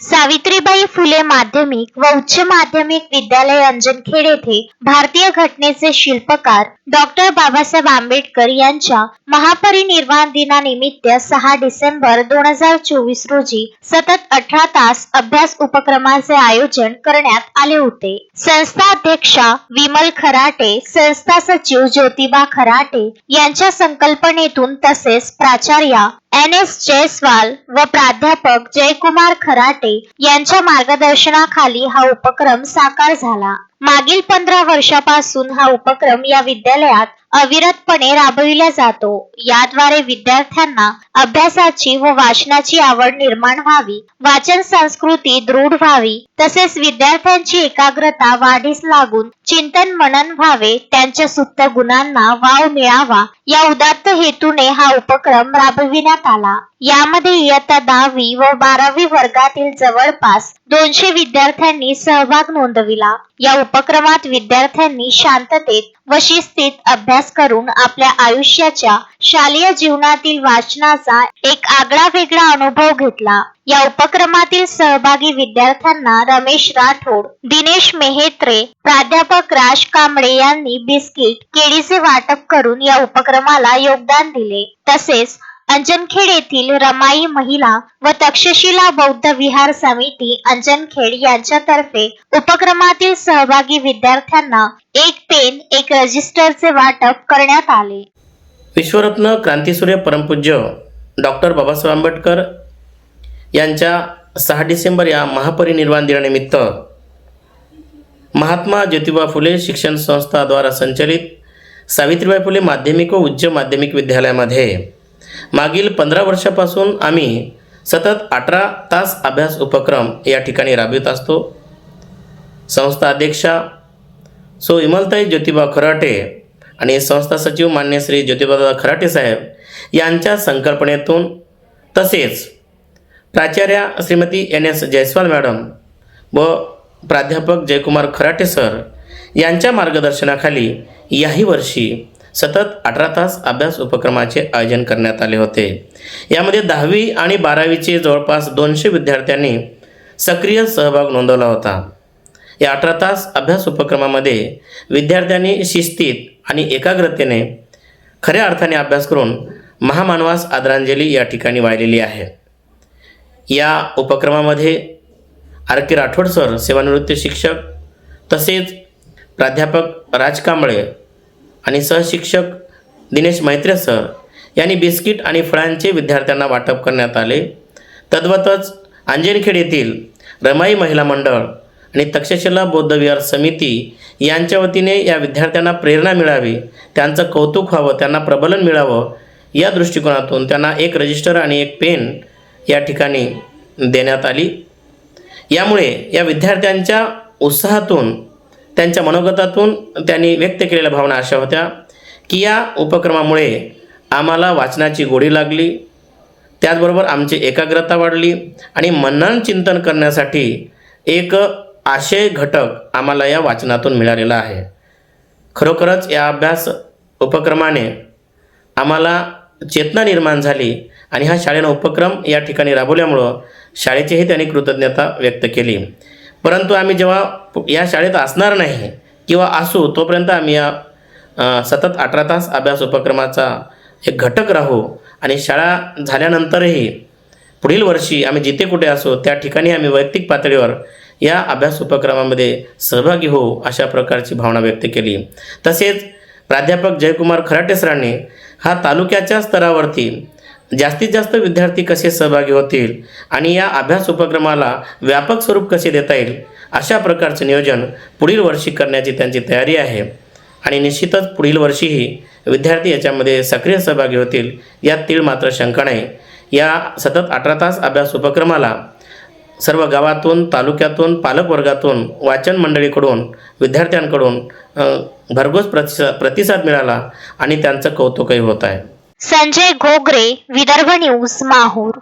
सावित्रीबाई फुले माध्यमिक व उच्च माध्यमिक विद्यालय अंजनखेड येथे भारतीय घटनेचे शिल्पकार डॉक्टर बाबासाहेब आंबेडकर यांच्या महापरिनिर्वाण दिनानिमित्त 6 डिसेंबर 2024 रोजी सतत 18 तास अभ्यास उपक्रमाचे आयोजन करण्यात आले होते। संस्था अध्यक्षा विमल खराटे, संस्था सचिव ज्योतिबा खराटे यांच्या संकल्पनेतून तसेच प्राचार्य NS जयस्वाल व प्राध्यापक जयकुमार खराटे यांच्या मार्गदर्शनाखाली हा उपक्रम साकार झाला। मागील 15 वर्षापासून हा उपक्रम या विद्यालयात अविरतपणे राबविला जातो। याद्वारे विद्यार्थ्यांना अभ्यासाची व वाचनाची आवड निर्माण व्हावी, वाचन संस्कृती दृढ व्हावी, तसेच विद्यार्थ्यांची एकाग्रता वाढीस लागून चिंतन मनन व्हावे, त्यांच्या सुप्त गुणांना वाव मिळावा, या उदात्त हेतूने हा उपक्रम राबविण्यात आला। यामध्ये इयत्ता 10वी व 12वी वर्गातील जवळपास 200 विद्यार्थ्यांनी सहभाग नोंदविला। या उपक्रमात विद्यार्थ्यांनी शांततेत व शिस्तीत अभ्यास करून आपल्या आयुष्याच्या शालेय जीवनातील वाचनाचा एक आगळा वेगळा अनुभव घेतला। या उपक्रमातील सहभागी विद्यार्थ्यांना रमेश राठोड, दिनेश मेहेत्रे, प्राध्यापक राज कांबळे यांनी बिस्किट, केळीचे वाटप करून या उपक्रमाला योगदान दिले। तसेच अंजनखेड येथील रमाई महिला व तक्षशिला बौद्ध विहार समिती अंजनखेड यांच्यातर्फे उपक्रमातील सहभागी विद्यार्थ्यांना एक पेन, एक रजिस्टरचे वाटप करण्यात आले। विश्वरत्न क्रांतीसूर्य परमपूज्य डॉक्टर बाबासाहेब आंबेडकर यांच्या 6 डिसेंबर या महापरिनिर्वाण दिनानिमित्त महात्मा ज्योतिबा फुले शिक्षण संस्था द्वारा संचलित सावित्रीबाई फुले माध्यमिक व उच्च माध्यमिक विद्यालयामध्ये मागील 15 वर्षापासून आम्ही सतत 18 तास अभ्यास उपक्रम या ठिकाणी राबवित असतो। संस्था अध्यक्षा सो विमलताई ज्योतिबा खराटे आणि संस्था सचिव मान्य श्री ज्योतिबा खराटे साहेब यांच्या संकल्पनेतून तसेच प्राचार्य श्रीमती NS जयस्वाल मॅडम व प्राध्यापक जयकुमार खराटे सर यांच्या मार्गदर्शनाखाली याही वर्षी सतत 18 तास अभ्यास उपक्रमाचे आयोजन करण्यात आले होते। यामध्ये 10वी आणि 12वीचे जवळपास 200 विद्यार्थ्यांनी सक्रिय सहभाग नोंदवला होता। या 18 तास अभ्यास उपक्रमामध्ये विद्यार्थ्यांनी शिस्तीत आणि एकाग्रतेने खऱ्या अर्थाने अभ्यास करून महामानवास आदरांजली या ठिकाणी वाहिलेली आहे। या उपक्रमामध्ये RK राठोड सर, सेवानिवृत्त शिक्षक, तसेच प्राध्यापक राज कांबळे आणि सहशिक्षक दिनेश मेहेत्रे सर यांनी बिस्किट आणि फळांचे विद्यार्थ्यांना वाटप करण्यात आले। तद्वतच अंजनखेड येथील रमाई महिला मंडळ आणि तक्षशिला बौद्ध विहार समिती यांच्या वतीने या विद्यार्थ्यांना प्रेरणा मिळावी, त्यांचं कौतुक व्हावं, त्यांना प्रबलन मिळावं, या दृष्टिकोनातून त्यांना एक रजिस्टर आणि एक पेन या ठिकाणी देण्यात आली। यामुळे या विद्यार्थ्यांच्या उत्साहातून, त्यांच्या मनोगतातून त्यांनी व्यक्त केलेल्या भावना अशा होत्या की या उपक्रमामुळे आम्हाला वाचनाची गोडी लागली, त्याचबरोबर आमची एकाग्रता वाढली आणि मनन चिंतन करण्यासाठी एक आशय घटक आम्हाला या वाचनातून मिळालेला आहे। खरोखरच या अभ्यास उपक्रमाने आम्हाला चेतना निर्माण झाली आणि हा शाळेनं उपक्रम या ठिकाणी राबवल्यामुळं शाळेचीही त्यांनी कृतज्ञता व्यक्त केली। परंतु आम्ही जेव्हा या शाळेत असणार नाही किंवा असू तोपर्यंत आम्ही या सतत 18 तास अभ्यास उपक्रमाचा एक घटक राहू आणि शाळा झाल्यानंतरही पुढील वर्षी आम्ही जिथे कुठे असू त्या ठिकाणी आम्ही वैयक्तिक पातळीवर या अभ्यास उपक्रमामध्ये सहभागी होऊ, अशा प्रकारची भावना व्यक्त केली। तसेच प्राध्यापक जयकुमार खराटे सरांनी हा तालुक्याच्या स्तरावरती जास्तीत जास्त विद्यार्थी कसे सहभागी होतील आणि या अभ्यास उपक्रमाला व्यापक स्वरूप कसे देता येईल अशा प्रकारचे नियोजन पुढील वर्षी करण्याची त्यांची तयारी आहे आणि निश्चितच पुढील वर्षीही विद्यार्थी याच्यामध्ये सक्रिय सहभागी होतील यात तीळ मात्र शंका नाही। या सतत 18 तास अभ्यास उपक्रमाला सर्व गावातून, तालुक्यातून, पालकवर्गातून, वाचन मंडळीकडून, विद्यार्थ्यांकडून भरघोस प्रतिसाद मिळाला आणि त्यांचं कौतुकही होत आहे। संजय घोगरे, विदर्भ न्यूज, माहूर।